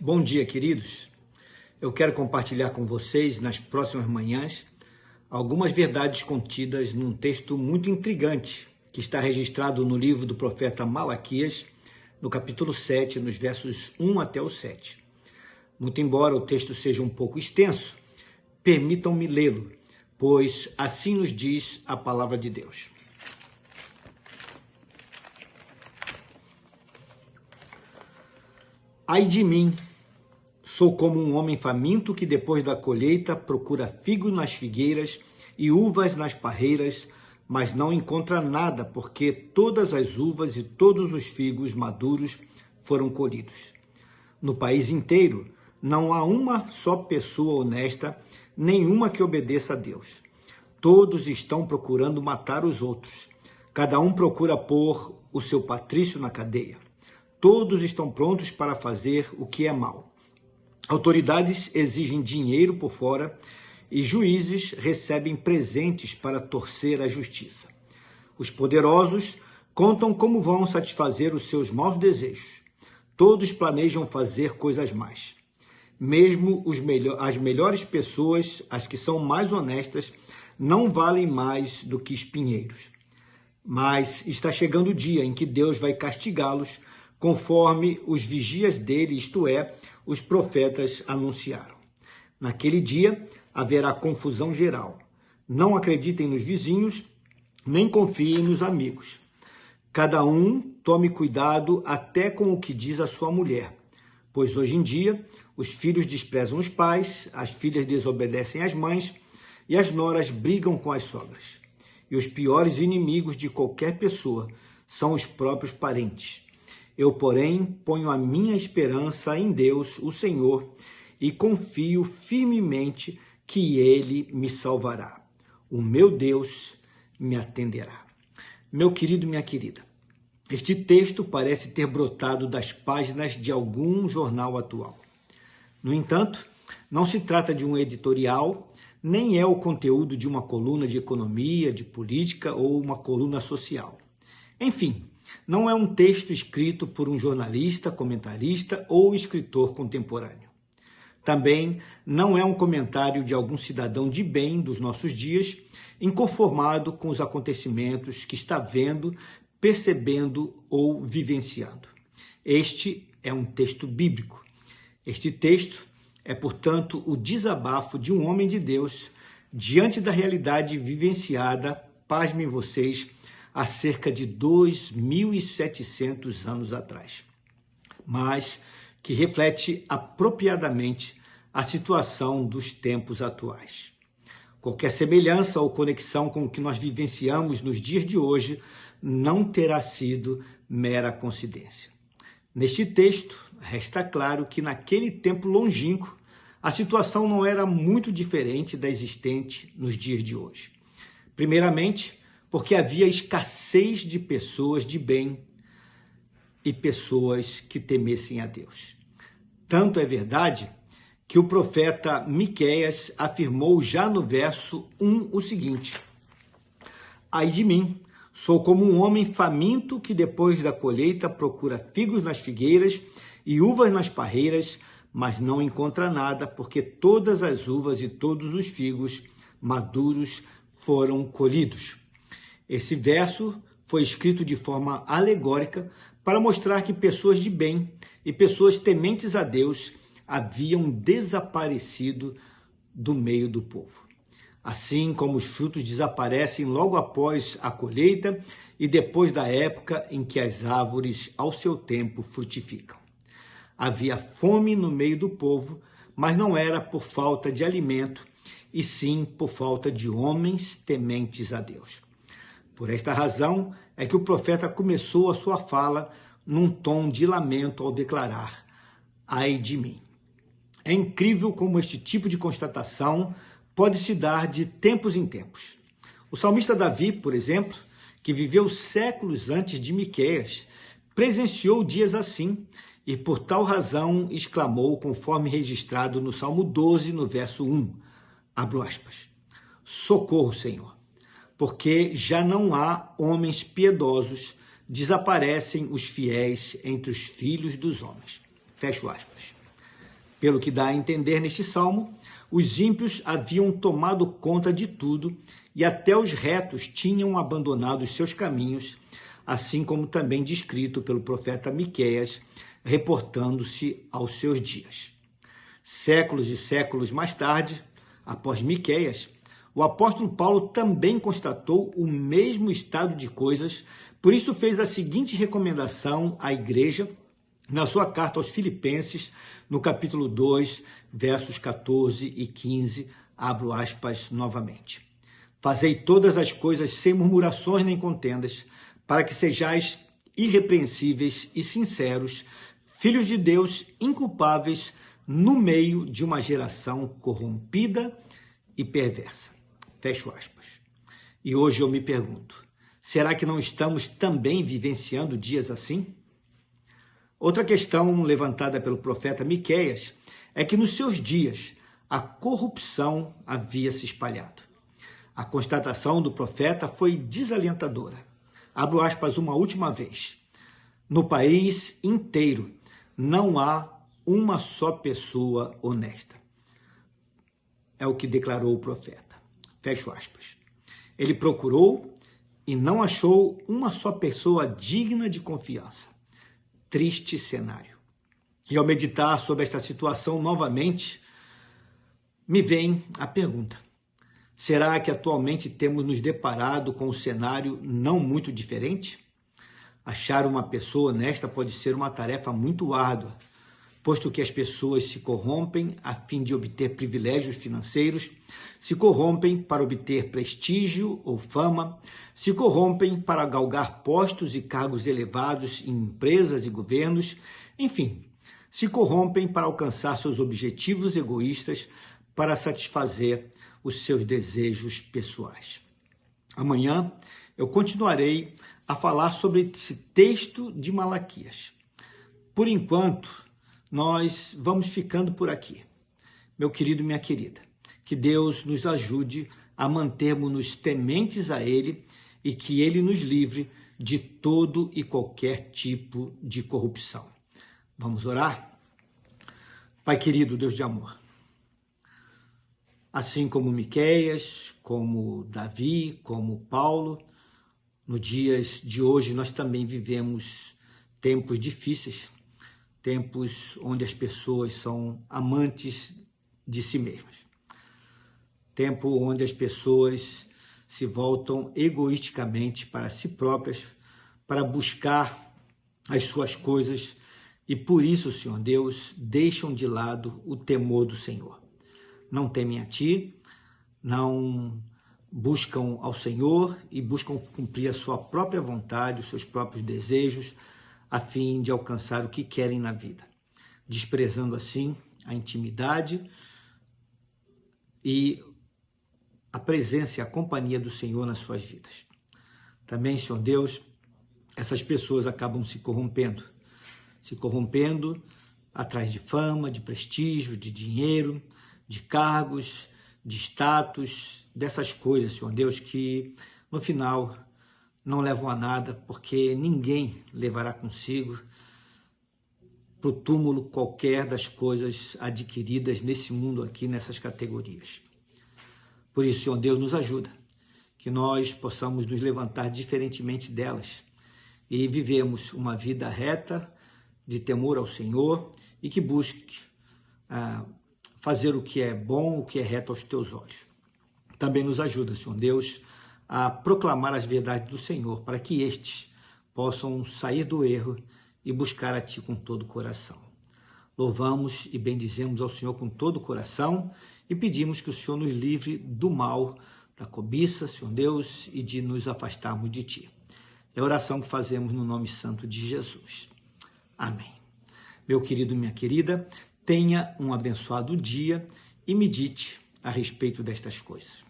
Bom dia, queridos. Eu quero compartilhar com vocês, nas próximas manhãs, algumas verdades contidas num texto muito intrigante que está registrado no livro do profeta Malaquias, no capítulo 7, nos versos 1 até o 7. Muito embora o texto seja um pouco extenso, permitam-me lê-lo, pois assim nos diz a palavra de Deus. Ai de mim! Sou como um homem faminto que depois da colheita procura figos nas figueiras e uvas nas parreiras, mas não encontra nada, porque todas as uvas e todos os figos maduros foram colhidos. No país inteiro não há uma só pessoa honesta, nenhuma que obedeça a Deus. Todos estão procurando matar os outros. Cada um procura pôr o seu patrício na cadeia. Todos estão prontos para fazer o que é mal. Autoridades exigem dinheiro por fora e juízes recebem presentes para torcer a justiça. Os poderosos contam como vão satisfazer os seus maus desejos. Todos planejam fazer coisas más. Mesmo as melhores pessoas, as que são mais honestas, não valem mais do que espinheiros. Mas está chegando o dia em que Deus vai castigá-los, conforme os vigias dele, isto é, os profetas anunciaram. Naquele dia haverá confusão geral. Não acreditem nos vizinhos, nem confiem nos amigos. Cada um tome cuidado até com o que diz a sua mulher, pois hoje em dia os filhos desprezam os pais, as filhas desobedecem às mães e as noras brigam com as sogras. E os piores inimigos de qualquer pessoa são os próprios parentes. Eu, porém, ponho a minha esperança em Deus, o Senhor, e confio firmemente que Ele me salvará. O meu Deus me atenderá. Meu querido, minha querida, este texto parece ter brotado das páginas de algum jornal atual. No entanto, não se trata de um editorial, nem é o conteúdo de uma coluna de economia, de política ou uma coluna social. Enfim, não é um texto escrito por um jornalista, comentarista ou escritor contemporâneo. Também não é um comentário de algum cidadão de bem dos nossos dias, inconformado com os acontecimentos que está vendo, percebendo ou vivenciando. Este é um texto bíblico. Este texto é, portanto, o desabafo de um homem de Deus diante da realidade vivenciada, pasmem vocês, há cerca de 2.700 anos atrás, mas que reflete apropriadamente a situação dos tempos atuais. Qualquer semelhança ou conexão com o que nós vivenciamos nos dias de hoje não terá sido mera coincidência. Neste texto, resta claro que naquele tempo longínquo, a situação não era muito diferente da existente nos dias de hoje. Primeiramente, porque havia escassez de pessoas de bem e pessoas que temessem a Deus. Tanto é verdade que o profeta Miqueias afirmou já no verso 1 o seguinte: Ai de mim, sou como um homem faminto que depois da colheita procura figos nas figueiras e uvas nas parreiras, mas não encontra nada, porque todas as uvas e todos os figos maduros foram colhidos. Esse verso foi escrito de forma alegórica para mostrar que pessoas de bem e pessoas tementes a Deus haviam desaparecido do meio do povo. Assim como os frutos desaparecem logo após a colheita e depois da época em que as árvores, ao seu tempo, frutificam. Havia fome no meio do povo, mas não era por falta de alimento, e sim por falta de homens tementes a Deus. Por esta razão é que o profeta começou a sua fala num tom de lamento ao declarar: ai de mim. É incrível como este tipo de constatação pode se dar de tempos em tempos. O salmista Davi, por exemplo, que viveu séculos antes de Miqueias, presenciou dias assim e por tal razão exclamou, conforme registrado no Salmo 12, no verso 1, abro aspas, socorro, Senhor. Porque já não há homens piedosos, desaparecem os fiéis entre os filhos dos homens. Fecho aspas. Pelo que dá a entender neste salmo, os ímpios haviam tomado conta de tudo e até os retos tinham abandonado os seus caminhos, assim como também descrito pelo profeta Miqueias, reportando-se aos seus dias. Séculos e séculos mais tarde, após Miqueias, o apóstolo Paulo também constatou o mesmo estado de coisas, por isso fez a seguinte recomendação à igreja na sua carta aos Filipenses, no capítulo 2, versos 14 e 15, abro aspas novamente. Fazei todas as coisas sem murmurações nem contendas, para que sejais irrepreensíveis e sinceros, filhos de Deus inculpáveis no meio de uma geração corrompida e perversa. Fecho aspas. E hoje eu me pergunto, será que não estamos também vivenciando dias assim? Outra questão levantada pelo profeta Miqueias é que nos seus dias a corrupção havia se espalhado. A constatação do profeta foi desalentadora. Abro aspas uma última vez. No país inteiro não há uma só pessoa honesta. É o que declarou o profeta. Fecho aspas. Ele procurou e não achou uma só pessoa digna de confiança. Triste cenário. E ao meditar sobre esta situação novamente, me vem a pergunta: será que atualmente temos nos deparado com um cenário não muito diferente? Achar uma pessoa honesta pode ser uma tarefa muito árdua, posto que as pessoas se corrompem a fim de obter privilégios financeiros, se corrompem para obter prestígio ou fama, se corrompem para galgar postos e cargos elevados em empresas e governos, enfim, se corrompem para alcançar seus objetivos egoístas, para satisfazer os seus desejos pessoais. Amanhã eu continuarei a falar sobre esse texto de Malaquias. Por enquanto, nós vamos ficando por aqui. Meu querido e minha querida, que Deus nos ajude a mantermos-nos tementes a Ele e que Ele nos livre de todo e qualquer tipo de corrupção. Vamos orar? Pai querido, Deus de amor, assim como Miqueias, como Davi, como Paulo, nos dias de hoje nós também vivemos tempos difíceis, tempos onde as pessoas são amantes de si mesmas, tempo onde as pessoas se voltam egoisticamente para si próprias, para buscar as suas coisas e por isso, Senhor Deus, deixam de lado o temor do Senhor. Não temem a Ti, não buscam ao Senhor e buscam cumprir a sua própria vontade, os seus próprios desejos, a fim de alcançar o que querem na vida, desprezando assim a intimidade e a presença e a companhia do Senhor nas suas vidas. Também, Senhor Deus, essas pessoas acabam se corrompendo atrás de fama, de prestígio, de dinheiro, de cargos, de status, dessas coisas, Senhor Deus, que no final não levam a nada, porque ninguém levará consigo para o túmulo qualquer das coisas adquiridas nesse mundo aqui, nessas categorias. Por isso, Senhor Deus, nos ajuda, que nós possamos nos levantar diferentemente delas e vivemos uma vida reta, de temor ao Senhor e que busque fazer o que é bom, o que é reto aos teus olhos. Também nos ajuda, Senhor Deus, a proclamar as verdades do Senhor, para que estes possam sair do erro e buscar a Ti com todo o coração. Louvamos e bendizemos ao Senhor com todo o coração e pedimos que o Senhor nos livre do mal, da cobiça, Senhor Deus, e de nos afastarmos de Ti. É a oração que fazemos no nome santo de Jesus. Amém. Meu querido e minha querida, tenha um abençoado dia e medite a respeito destas coisas.